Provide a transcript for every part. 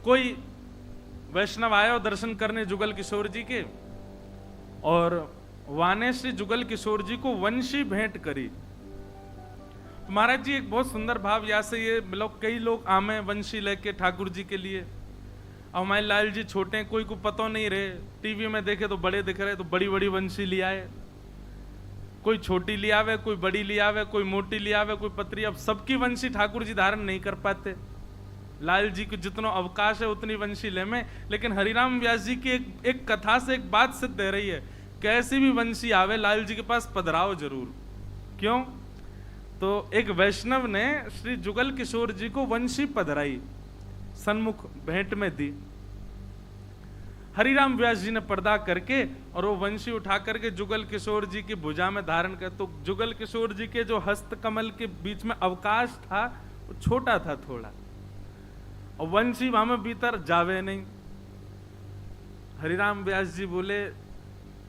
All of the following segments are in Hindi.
कोई वैष्णव आया दर्शन करने जुगल किशोर जी के, और वाने श्री जुगल किशोर जी को वंशी भेंट करी। तो महाराज जी एक बहुत सुंदर भाव यहाँ से ये मतलब कई लोग आमे वंशी लेके ठाकुर जी के लिए, अब हमारे लाल जी छोटे हैं, कोई को पता नहीं रहे, टीवी में देखे तो बड़े दिख रहे, तो बड़ी बड़ी वंशी ले आए, कोई छोटी ले आवे, कोई बड़ी ले आवे, कोई मोटी ले आवे, कोई पतरी। अब सबकी वंशी ठाकुर जी धारण नहीं कर पाते, लाल जी को जितना अवकाश है उतनी वंशी ले में। लेकिन हरिराम व्यास जी की एक कथा से एक बात सिद्ध दे रही है, कैसी भी वंशी आवे लाल जी के पास पधराओ जरूर। क्यों? तो एक वैष्णव ने श्री जुगल किशोर जी को वंशी पधराई, सन्मुख भेंट में दी। हरिराम व्यास जी ने पर्दा करके और वो वंशी उठा करके जुगल किशोर जी की भुजा में धारण कर, तो जुगल किशोर जी के जो हस्त कमल के बीच में अवकाश था वो छोटा था थोड़ा, और वंशी वहां में भीतर जावे नहीं। हरिराम व्यास जी बोले,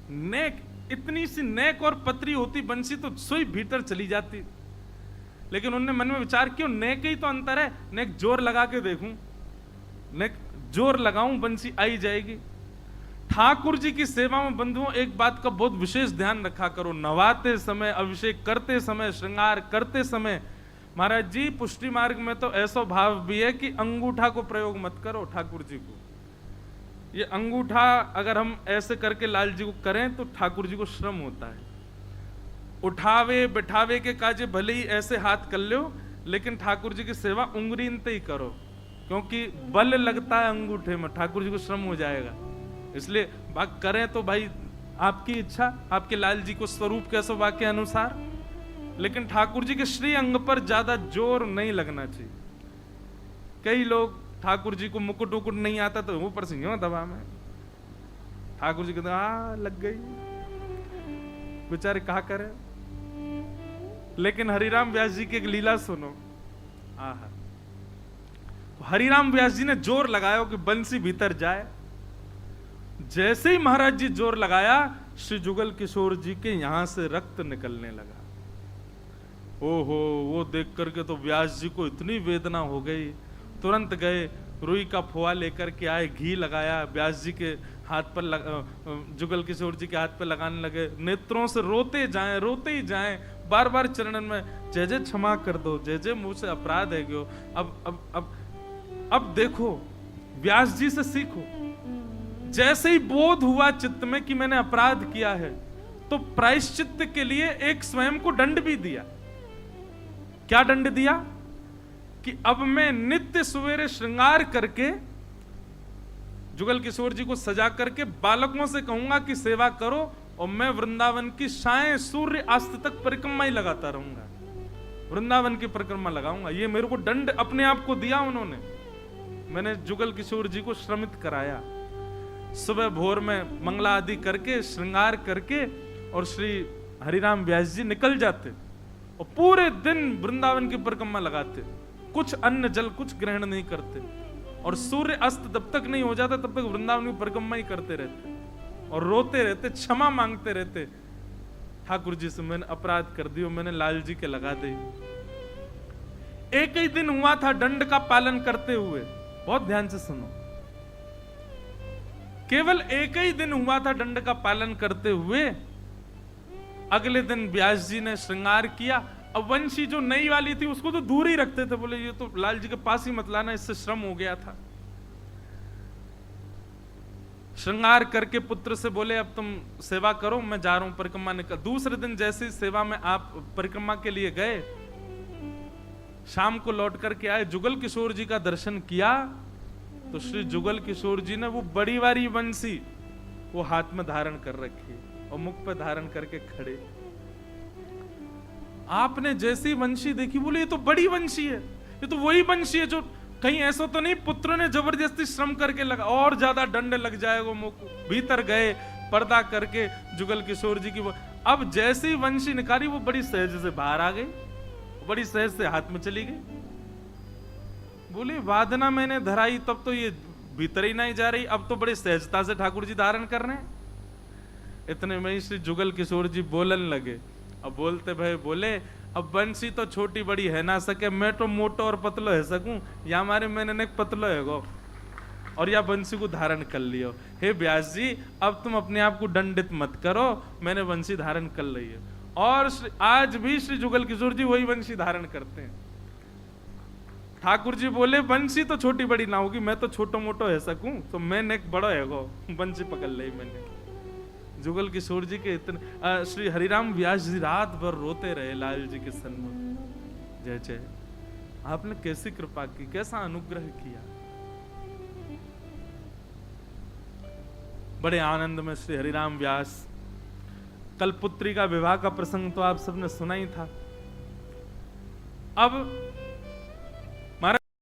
नेक इतनी सी नेक और पतरी होती बंसी तो सोई भीतर चली जाती। लेकिन उन्होंने मन में विचार किया, नेक ही तो अंतर है, नेक जोर लगा के देखूं, नेक जोर लगाऊं बंसी आई जाएगी। ठाकुर जी की सेवा में बंधुओं एक बात का बहुत विशेष ध्यान रखा करो, नवाते समय, अभिषेक करते समय, श्रृंगार करते समय। महाराज जी पुष्टि मार्ग में तो ऐसा भाव भी है कि अंगूठा को प्रयोग मत करो ठाकुर जी को। ये अंगूठा अगर हम ऐसे करके लाल जी को करें तो ठाकुर जी को श्रम होता है। उठावे बैठावे के काजे भले ही ऐसे हाथ कर लो, लेकिन ठाकुर जी की सेवा उंगलीनते ही करो, क्योंकि बल लगता है अंगूठे में, ठाकुर जी को श्रम हो जाएगा। इसलिए बात करें तो भाई आपकी इच्छा, आपके लाल जी को स्वरूप कैसे वाक्य अनुसार, लेकिन ठाकुर जी के श्री अंग पर ज्यादा जोर नहीं लगना चाहिए। कई लोग ठाकुर जी को मुकुट उकुट नहीं आता तो ऊपर से यूं दबा में, ठाकुर जी कहते लग गई, बेचारे कहा करे। लेकिन हरिराम व्यास जी की एक लीला सुनो। आहा, तो हरिराम व्यास जी ने जोर लगाया कि बंसी भीतर जाए। जैसे ही महाराज जी जोर लगाया, श्री जुगल किशोर जी के यहां से रक्त निकलने लगा। ओहो, वो देख करके तो व्यास जी को इतनी वेदना हो गई, तुरंत गए, रुई का फोआ लेकर के आए, घी लगाया, व्यास जी के हाथ पर जुगल किशोर जी के हाथ पर लगाने लगे। नेत्रों से रोते जाएं, रोते ही जाएं, बार बार चरणन में जय जय क्षमा कर दो, जय जय मुझ से अपराध है गयो। अब देखो, व्यास जी से सीखो। जैसे ही बोध हुआ चित्त में कि मैंने अपराध किया है, तो प्रायश्चित्त के लिए एक स्वयं को दंड भी दिया। क्या दंड दिया? कि अब मैं नित्य सवेरे श्रृंगार करके जुगल किशोर जी को सजा करके बालकों से कहूंगा कि सेवा करो, और मैं वृंदावन की सायं सूर्य अस्त तक परिक्रमा ही लगाता रहूंगा, वृंदावन की परिक्रमा लगाऊंगा। ये मेरे को दंड अपने आप को दिया उन्होंने। मैंने जुगल किशोर जी को श्रमित कराया। सुबह भोर में मंगला आदि करके श्रृंगार करके और श्री हरिराम व्यास जी निकल जाते और पूरे दिन वृंदावन की परिक्रमा लगाते, कुछ अन्न जल कुछ ग्रहण नहीं करते, और सूर्य अस्त जब तक नहीं हो जाता तब तक वृंदावन की परिक्रमा ही करते रहते और रोते रहते, क्षमा मांगते रहते, ठाकुर जी से मैंने अपराध कर दियो, मैंने लाल जी के लगा दी। एक ही दिन हुआ था दंड का पालन करते हुए, बहुत ध्यान से सुनो, केवल एक ही दिन हुआ था दंड का पालन करते हुए। अगले दिन व्यास जी ने श्रृंगार किया। अब वंशी जो नई वाली थी उसको तो दूर ही रखते थे, बोले ये तो लाल जी के पास ही मत लाना, इससे श्रम हो गया था। श्रृंगार करके पुत्र से बोले अब तुम सेवा करो, मैं जा रहा हूं परिक्रमा निकल। दूसरे दिन जैसे सेवा में आप परिक्रमा के लिए गए, शाम को लौट करके आए, जुगल किशोर जी का दर्शन किया, तो श्री जुगल किशोर जी ने वो बड़ी वाली बंसी वो हाथ में धारण कर रखी और मुख पर धारण करके खड़े। आपने जैसी वंशी देखी, बोले ये तो बड़ी वंशी है, ये तो वही वंशी है जो, कहीं ऐसा तो नहीं पुत्र ने जबरदस्ती श्रम करके लगा और ज्यादा दंड लग जाएगा मुख। भीतर गए, पर्दा करके जुगल किशोर जी की अब जैसी वंशी निकाली वो बड़ी सहज से बाहर आ गई, बड़ी सहज से हाथ में चली गई। बोले वादना मैंने धराई तब तो ये भीतर ही नहीं जा रही, अब तो बड़ी सहजता से ठाकुर जी धारण कर रहे हैं। इतने में श्री जुगल किशोर जी बोलन लगे। अब बोलते भाई बोले अब बंसी तो छोटी बड़ी है ना सके, मैं तो मोटो और पतलो है सकूं, या हमारे मैंने ने पतलो है गो। और या बंसी को धारण कर लियो। हे व्यास जी, अब तुम अपने आप को दंडित मत करो, मैंने बंसी धारण कर ली है। और आज भी श्री जुगल किशोर जी वही बंसी धारण करते हैं। ठाकुर जी बोले बंसी तो छोटी बड़ी ना होगी, मैं तो छोटो मोटो है सकूं, तो मैंने एक बड़ो है गो बंसी पकड़ ली मैंने। जुगल किशोर जी के इतने श्री हरिराम व्यास जी रात भर रोते रहे लाल जी के सन्मुख। जय जय, आपने कैसी कृपा की, कैसा अनुग्रह किया। बड़े आनंद में श्री हरिराम व्यास, कल पुत्री का विवाह का प्रसंग तो आप सबने सुना ही था। अब